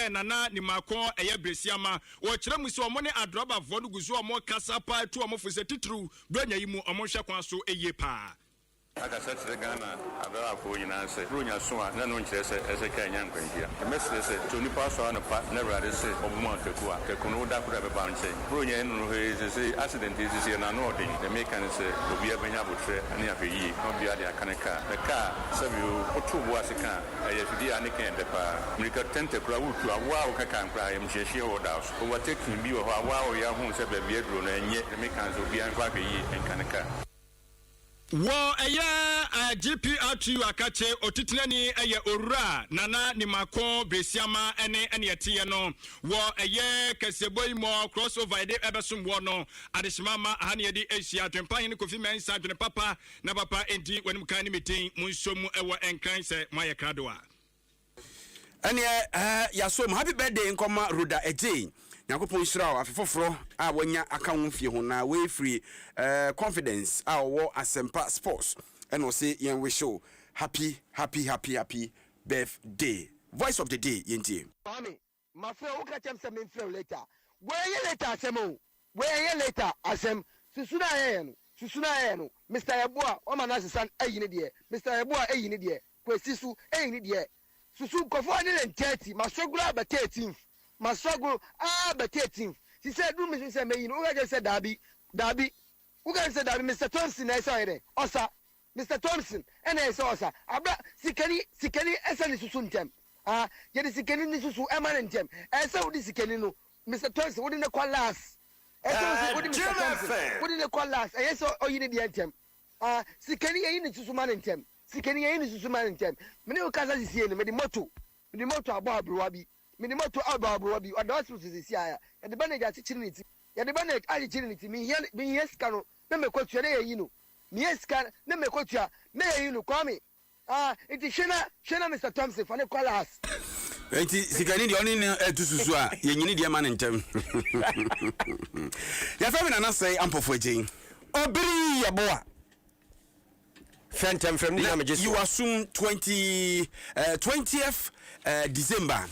nana ni makon eye Bresiama wo kire musi omo ne adroba vodu guzo omo kasapa tu omo fose titru bronya yimu omo hwe kwaso eye pa Aka said to Ghana, I for you and say, Brunia Swan, no chess as a Kenyan here. The message said, Tony Pass on a part, never had a say, of Montequa, the Kunoda could have a bounce. Brunia is a accident is here, and ordering. The mechanic said, will be a Benabu tray, and near the ye, not the other Kanaka. The car, serve you, or two was a car, I have the Annika and the car. Mika Tente Krawu to a wow can cry, and she or house. Overtaking you of a wow, Yahoo said, the bedroom, and yet the mechanics will be unquacky and Kanaka. Wo GPRTU akache otitlani Owura nana ni makon Bresiama ene etie no wo Kasiebo imo crossover de ebesum wo no adeshimama ahane ye di Asia twempan ne Kofi Mensa dwene papa na papa enti wanim kan ni metin munsomu ewo enkan se maye kradoa ene yasom happy birthday nkoma Roda Eje Yakopon Israel afefoforo a wanya aka ho fie ho na we free confidence a wo Asempa Sports and we say yen we show happy birthday. Voice of the day yenti. Mami, my friend who catch him some info later. Where you later asemo? Where you later asem? Susuna eno. Mr. Yeboa, o manase san eyini de. Mr. Yeboa eyini de. Kwesisu eyini de. Susu kofo ani 30, my struggle about 13th. My struggle but 13th. She said, "Do me say me, you know, I just said Darby. Who can say Darby? Mr. Thompson, I saw it. Osa, Mr. Thompson, and I saw Osa. Abra, Sikani, Esan Susuntem. Yet the Sikani Susu Emanentem. I saw this Sikanino. Mr. Thompson, what in the call last? What in the call last? I saw you need the anthem. Sikani in Susumanentem. Sikani in Susumanentem. Many occasions is here, made the motto about Bruabi. Minimum to Alba Robbie, or that's what is here. And the Banner Trinity. And the Banner Trinity, me yes, cano, never quote your you know. Yes, can never quote your may you know, call me. It is Shana, Mr. Thompson, for the callers. It is the only to Susua, you need your man in term. Your family and I say, I'm for Jane. Oh, Billy, your boy. Phantom from the damages. You assume 20th December.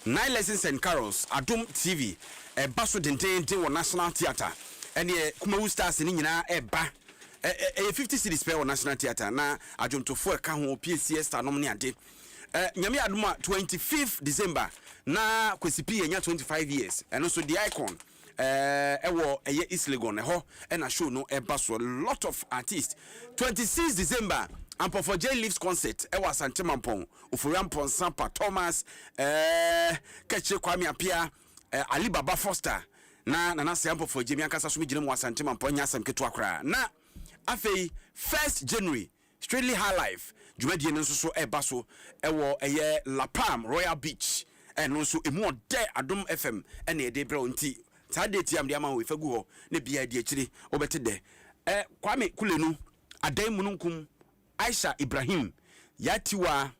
9 lessons and carols ADOM TV baso dentente wo National Theatre and ye Kumawu Stars ni nyina ba 50 cities per National Theatre na adwomtofo ka ho PCS star nom ne ade nyame adoma 25th December na kwesipi enya 25 years and also the icon ewo East Legon ho na show no baso a lot of artists 26th December Ampo for J Leaves concert ewa Asante Mampong Ofuriampon Sampa Thomas Keche Kwame Apia Ali Baba Foster na se Ampo for Jemi Ankasa so migire mu Asante Mampong nya asem keto akra na afei 1st January Strictly High Life dwumadie no so eba so ewo La Palm Royal Beach no so emu ode Adom FM ene ede bra onti ta date am de ama we fagu ho na bia de akire obete de Kwame Kulenu adan mununkum Aisha Ibrahim Yatiwa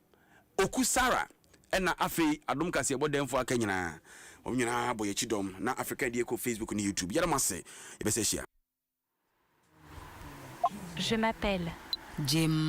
Okusara ena afei Adom Kasiebo demfo akanyina omnyina boye chidom na Africa die ko Facebook ni YouTube yara mase ebese hia Je m'appelle Jim.